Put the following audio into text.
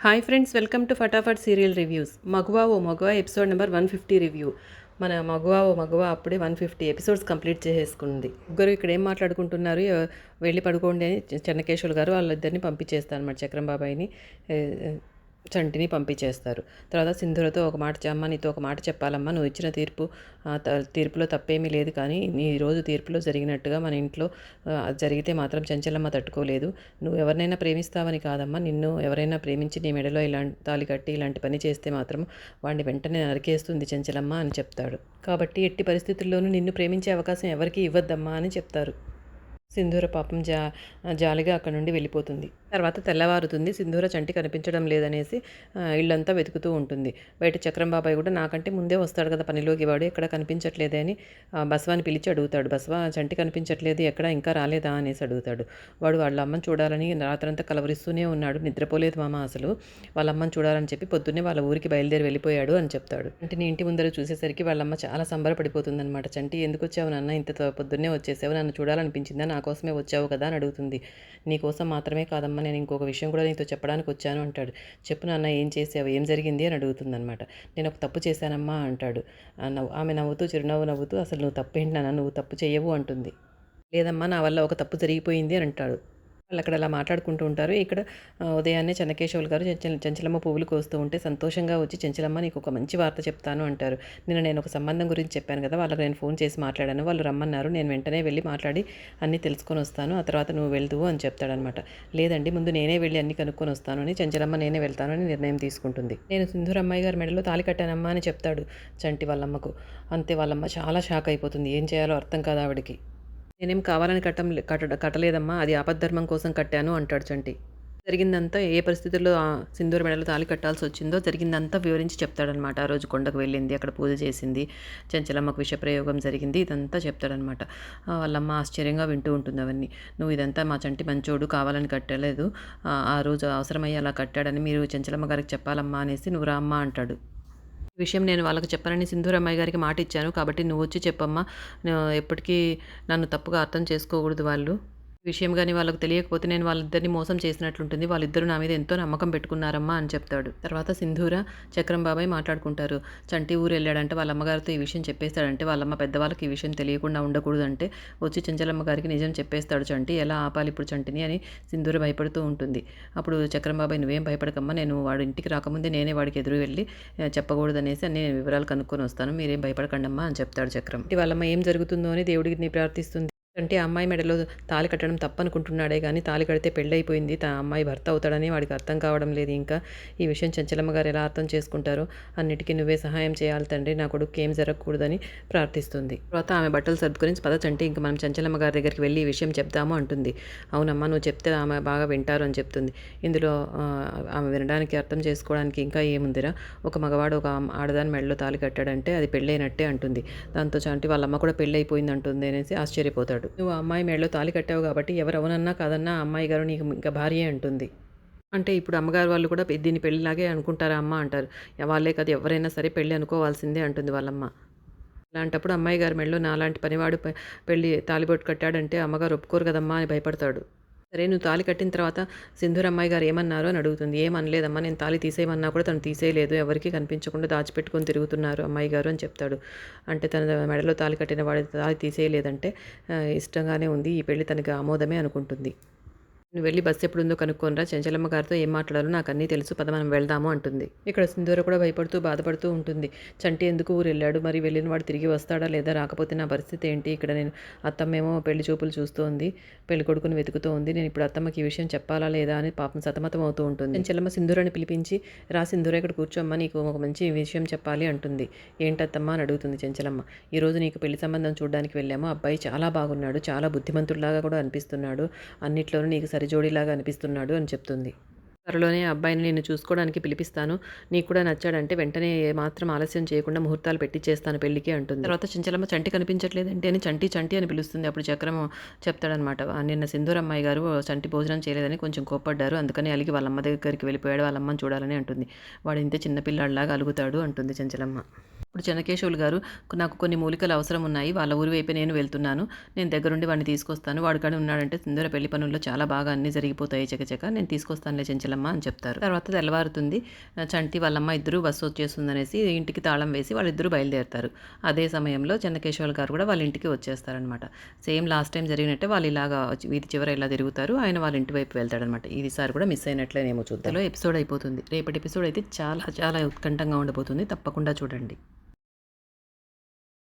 Hi friends, welcome to Fatafat serial reviews. Maguva O మగువా episode number 150 review. మన మగువా ఓ మగువా అప్పుడే 150 ఎపిసోడ్స్ కంప్లీట్ చేసేసుకుంది. ముగ్గురు ఇక్కడ ఏం మాట్లాడుకుంటున్నారు, వెళ్ళి పడుకోండి అని చెన్నకేశ్వర్ గారు వాళ్ళిద్దరిని పంపించేస్తారు అన్నమాట. చక్రం బాబాయిని, చంటిని పంపించేస్తారు. తర్వాత సింధూరతో ఒక మాట, అమ్మ నీతో ఒక మాట చెప్పాలమ్మా, నువ్వు ఇచ్చిన తీర్పులో తప్పేమీ లేదు, కానీ నీ రోజు తీర్పులో జరిగినట్టుగా మన ఇంట్లో జరిగితే మాత్రం చంచలమ్మ తట్టుకోలేదు. నువ్వు ఎవరినైనా ప్రేమిస్తావని కాదమ్మా, నిన్ను ఎవరైనా ప్రేమించి నీ మెడలో ఇలాంటి తాళి కట్టి ఇలాంటి పని చేస్తే మాత్రం వాడిని వెంటనే నరికేస్తుంది చంచలమ్మ అని చెప్తాడు. కాబట్టి ఎట్టి పరిస్థితుల్లోనూ నిన్ను ప్రేమించే అవకాశం ఎవరికీ ఇవ్వద్దమ్మా అని చెప్తారు. సింధూర పాపం జాలిగా అక్కడ నుండి వెళ్ళిపోతుంది. తర్వాత తెల్లవారుతుంది. సింధూర చంటి కనిపించడం లేదనేసి ఇల్లంతా వెతుకుతూ ఉంటుంది. బయట చక్రం బాబాయ్ కూడా నాకంటే ముందే వస్తాడు కదా పనిలోకి, వాడు ఎక్కడ కనిపించట్లేదే అని బస్వాని పిలిచి అడుగుతాడు. బస్వా చంటి కనిపించట్లేదు, ఎక్కడ ఇంకా రాలేదా అనేసి అడుగుతాడు. వాడు వాళ్ళ అమ్మని చూడాలని రాత్రంతా కలవరిస్తూనే ఉన్నాడు, నిద్రపోలేదు మామ అసలు, వాళ్ళ అమ్మని చూడాలని చెప్పి పొద్దున్నే వాళ్ళ ఊరికి బయలుదేరి వెళ్ళిపోయాడు అని చెప్తాడు. చంటిని ఇంటి ముందర చూసేసరికి వాళ్ళమ్మ చాలా సంబరపడిపోతుంది అనమాట. చంటి ఎందుకు వచ్చావు నాన్న, ఇంత పొద్దున్నే వచ్చేసావు, నన్ను చూడాలనిపించిందా, నా కోసమే వచ్చావు కదా అని అడుగుతుంది. నీ కోసం మాత్రమే కాదమ్మా, నేను ఇంకొక విషయం కూడా నీతో చెప్పడానికి వచ్చాను అంటాడు. చెప్పు నాన్న, ఏం చేసావు, ఏం జరిగింది అని అడుగుతుందనమాట. నేను ఒక తప్పు చేశానమ్మా అంటాడు. ఆమె నవ్వుతూ చిరునవ్వు నవ్వుతూ, అసలు నువ్వు తప్పేంటి నాన్న, నువ్వు తప్పు చేయవు అంటుంది. లేదమ్మా, నా వల్ల ఒక తప్పు జరిగిపోయింది అని అంటాడు. వాళ్ళు అక్కడ అలా మాట్లాడుకుంటూ ఉంటారు. ఇక్కడ ఉదయాన్నే చెన్నకేశవులు గారు చెంచలమ్మ పువ్వులు కోస్తూ ఉంటే సంతోషంగా వచ్చి, చెంచలమ్మ నీకు ఒక మంచి వార్త చెప్తాను అంటారు. నేను ఒక సంబంధం గురించి చెప్పాను కదా, వాళ్ళకి నేను ఫోన్ చేసి మాట్లాడాను, వాళ్ళు రమ్మన్నారు, నేను వెంటనే వెళ్ళి మాట్లాడి అన్నీ తెలుసుకొని వస్తాను, ఆ తర్వాత నువ్వు వెళ్దువు అని చెప్తాడనమాట. లేదండి, ముందు నేనే వెళ్ళి అన్ని కనుక్కొని వస్తాను అని చెంచలమ్మ నేనే వెళ్తాను అని నిర్ణయం తీసుకుంటుంది. నేను సింధూరమ్మాయి గారి మెడలో తాళి కట్టానమ్మా అని చెప్తాడు చంటి వాళ్ళమ్మకు. అంతే, వాళ్ళమ్మ చాలా షాక్ అయిపోతుంది. ఏం చేయాలో అర్థం కాదు ఆవిడకి. నేనేం కావాలని కట్టలేదమ్మా, అది ఆపద్ధర్మం కోసం కట్టాను అంటాడు చంటి. జరిగిందంతా, ఏ పరిస్థితుల్లో సింధూర మెడలో తాళి కట్టాల్సి వచ్చిందో జరిగిందంతా వివరించి చెప్తాడనమాట. ఆ రోజు కొండకు వెళ్ళింది, అక్కడ పూజ చేసింది, చెంచలమ్మకు విషప్రయోగం జరిగింది, ఇదంతా చెప్తాడనమాట. వాళ్ళమ్మ ఆశ్చర్యంగా వింటూ ఉంటుంది అవన్నీ. నువ్వు ఇదంతా మా చంటి మంచోడు, కావాలని కట్టలేదు, ఆ రోజు అవసరమయ్యి అలా కట్టాడని మీరు చెంచలమ్మ గారికి చెప్పాలమ్మా అనేసి నువ్వు రామ్మా అంటాడు. ఈ విషయం నేను వాళ్ళకి చెప్పనని సింధూరమ్మాయి గారికి మాట ఇచ్చాను, కాబట్టి నువ్వు వచ్చి చెప్పమ్మా, ఎప్పటికీ నన్ను తప్పుగా అర్థం చేసుకోకూడదు వాళ్ళు. ఈ విషయం కానీ వాళ్ళకి తెలియకపోతే నేను వాళ్ళిద్దరిని మోసం చేసినట్లుంటుంది, వాళ్ళిద్దరూ నా మీద ఎంతో నమ్మకం పెట్టుకున్నారమ్మా అని చెప్తాడు. తర్వాత సింధూర చక్రం బాబాయ్ మాట్లాడుకుంటారు. చంటి ఊరు వెళ్ళాడంటే వాళ్ళ అమ్మగారితో ఈ విషయం చెప్పేస్తాడంటే, వాళ్ళమ్మ పెద్దవాళ్ళకి ఈ విషయం తెలియకుండా ఉండకూడదంటే వచ్చి చెంచలమ్మ గారికి నిజం చెప్పేస్తాడు చంటి. ఎలా ఆపాలి ఇప్పుడు చంటిని అని సింధూర భయపడుతూ ఉంటుంది. అప్పుడు చక్రం బాబాయ్ నువ్వేం భయపడకమ్మా, నేను వాడు ఇంటికి రాకముందే నేనే వాడికి ఎదురు వెళ్ళి చెప్పకూడదనేసి అన్ని వివరాలు కనుక్కొని వస్తాను, మీరేం భయపడకండమ్మా అని చెప్తాడు చక్రం. వాళ్ళమ్మ ఏం జరుగుతుందో అని దేవుడిని ప్రార్థిస్తుంది. అంటే అమ్మాయి మెడలో తాళి కట్టడం తప్పనుకుంటున్నాడే కానీ, తాళి కడితే పెళ్ళైపోయింది, అమ్మాయి భర్త అవుతాడని వాడికి అర్థం కావడం లేదు. ఇంకా ఈ విషయం చెంచలమ్మ గారు ఎలా అర్థం చేసుకుంటారో, అన్నిటికీ నువ్వే సహాయం చేయాలి తండ్రి, నా కొడుకు ఏం జరగకూడదని ప్రార్థిస్తుంది. తర్వాత ఆమె బట్టలు సర్దుకొని పద చంటి, ఇంకా మనం చెంచలమ్మ గారి దగ్గరికి వెళ్ళి ఈ విషయం చెప్దాము అంటుంది. అవునమ్మా, నువ్వు చెప్తే ఆమె బాగా వింటారు అని చెప్తుంది. ఇందులో ఆమె వినడానికి, అర్థం చేసుకోవడానికి ఇంకా ఏముందిరా, ఒక మగవాడు ఒక ఆడదాని మెడలో తాళి కట్టాడంటే అది పెళ్ళైనట్టే అంటుంది. దాంతో చంటి వాళ్ళమ్మ కూడా పెళ్ళైపోయింది అంటుంది అనేసి ఆశ్చర్యపోతాడు. నువ్వు ఆ అమ్మాయి మెడలో తాళి కట్టావు కాబట్టి ఎవరు అవునన్నా కాదన్నా ఆ అమ్మాయి గారు నీకు ఇంకా భార్యే అంటుంది. అంటే ఇప్పుడు అమ్మగారు వాళ్ళు కూడా దీన్ని పెళ్ళిలాగే అనుకుంటారా అమ్మ అంటారు. వాళ్ళే కాదు, ఎవరైనా సరే పెళ్ళి అనుకోవాల్సిందే అంటుంది వాళ్ళమ్మ. అలాంటప్పుడు అమ్మాయి గారి మెడలో నాలాంటి పనివాడు పెళ్ళి తాళిబొట్టు కట్టాడంటే అమ్మగారు ఒప్పుకోరు కదమ్మా అని భయపడతాడు. సరే, నువ్వు తాళి కట్టిన తర్వాత సింధూర అమ్మాయి గారు ఏమన్నారు అని అడుగుతుంది. ఏమనలేదమ్మా, నేను తాళి తీసేయమన్నా కూడా తను తీసేయలేదు, ఎవరికి కనిపించకుండా దాచిపెట్టుకొని తిరుగుతున్నారు అమ్మాయి గారు అని చెప్తాడు. అంటే తన మెడలో తాళి కట్టిన వాడి తాళి తీసేయలేదంటే ఇష్టంగానే ఉంది, ఈ పెళ్లి తనకి ఆమోదమే అనుకుంటుంది. నువ్వు వెళ్ళి బస్సు ఎప్పుడుందో కనుక్కోనరా, చెంచలమ్మ గారితో ఏం మాట్లాడాలో నాకు అన్నీ తెలుసు, పద మనం వెళ్దాము అంటుంది. ఇక్కడ సింధూర కూడా భయపడుతూ బాధపడుతూ ఉంటుంది. చంటి ఎందుకు ఊరు వెళ్ళాడు, మరి వెళ్ళిన వాడు తిరిగి వస్తాడా లేదా, రాకపోతే నా పరిస్థితి ఏంటి, ఇక్కడ నేను అత్తమ్మేమో పెళ్లి చూపులు చూస్తోంది, పెళ్లి కొడుకుని వెతుకుతూ ఉంది, నేను ఇప్పుడు అత్తమ్మకి ఈ విషయం చెప్పాలా లేదా అని పాపం సతమతం అవుతూ ఉంటుంది. చెంచలమ్మ సింధూరని పిలిపించి, రా సింధూర ఇక్కడ కూర్చోమ్మ, నీకు ఒక మంచి విషయం చెప్పాలి అంటుంది. ఏంటత్తమ్మ అని అడుగుతుంది చెంచలమ్మ. ఈరోజు నీకు పెళ్లి సంబంధం చూడడానికి వెళ్ళాము, అబ్బాయి చాలా బాగున్నాడు, చాలా బుద్ధిమంతుడిలాగా కూడా అనిపిస్తున్నాడు, అన్నిట్లోనూ నీకు సరిజోడిలాగా అనిపిస్తున్నాడు అని చెప్తుంది. త్వరలోనే అబ్బాయిని నేను చూసుకోవడానికి పిలిపిస్తాను, నీకు కూడా నచ్చాడంటే వెంటనే మాత్రం ఆలస్యం చేయకుండా ముహూర్తాలు పెట్టిచ్చేస్తాను పెళ్లికి అంటుంది. తర్వాత చెంచలమ్మ చంటి కనిపించట్లేదంటే అని చంటి చంటి అని పిలుస్తుంది. అప్పుడు చక్రం చెప్తాడనమాట, నిన్న సింధూరమ్మాయి గారు చంటి భోజనం చేయలేదని కొంచెం కోప్పడ్డారు, అందుకని అలిగి వాళ్ళమ్మ దగ్గరికి వెళ్ళిపోయాడు, వాళ్ళమ్మని చూడాలని అంటుంది. వాడు ఇంతే చిన్నపిల్లాడిలాగా అలుగుతాడు అంటుంది చెంచలమ్మ. ఇప్పుడు చెన్నకేశవులు గారు నాకు కొన్ని మూలికలు అవసరం ఉన్నాయి, వాళ్ళ ఊరి వైపు నేను వెళ్తున్నాను, నేను దగ్గరుండి వాడిని తీసుకొస్తాను, వాడు కానీ ఉన్నాడంటే సుందర పెళ్లి పనుల్లో చాలా బాగా అన్నీ జరిగిపోతాయి చకచక, నేను తీసుకొస్తానులే చెంచలమ్మ అని చెప్తారు. తర్వాత తెల్లవారుతుంది. చంటి వాళ్ళమ్మ ఇద్దరు బస్సు వచ్చేస్తుందనేసి ఇంటికి తాళం వేసి వాళ్ళిద్దరూ బయలుదేరుతారు. అదే సమయంలో చెన్నకేశవులు గారు కూడా వాళ్ళ ఇంటికి వచ్చేస్తారనమాట. సేమ్ లాస్ట్ టైం జరిగినట్టే వాళ్ళు ఇలాగా వీధి చివర ఇలా తిరుగుతారు, ఆయన వాళ్ళ ఇంటి వైపు వెళ్తాడనమాట. ఈసారి కూడా మిస్ అయినట్లేనేమో చూద్దాం. ఎపిసోడ్ అయిపోతుంది. రేపటి ఎపిసోడ్ అయితే చాలా చాలా ఉత్కంఠంగా ఉండబోతుంది, తప్పకుండా చూడండి.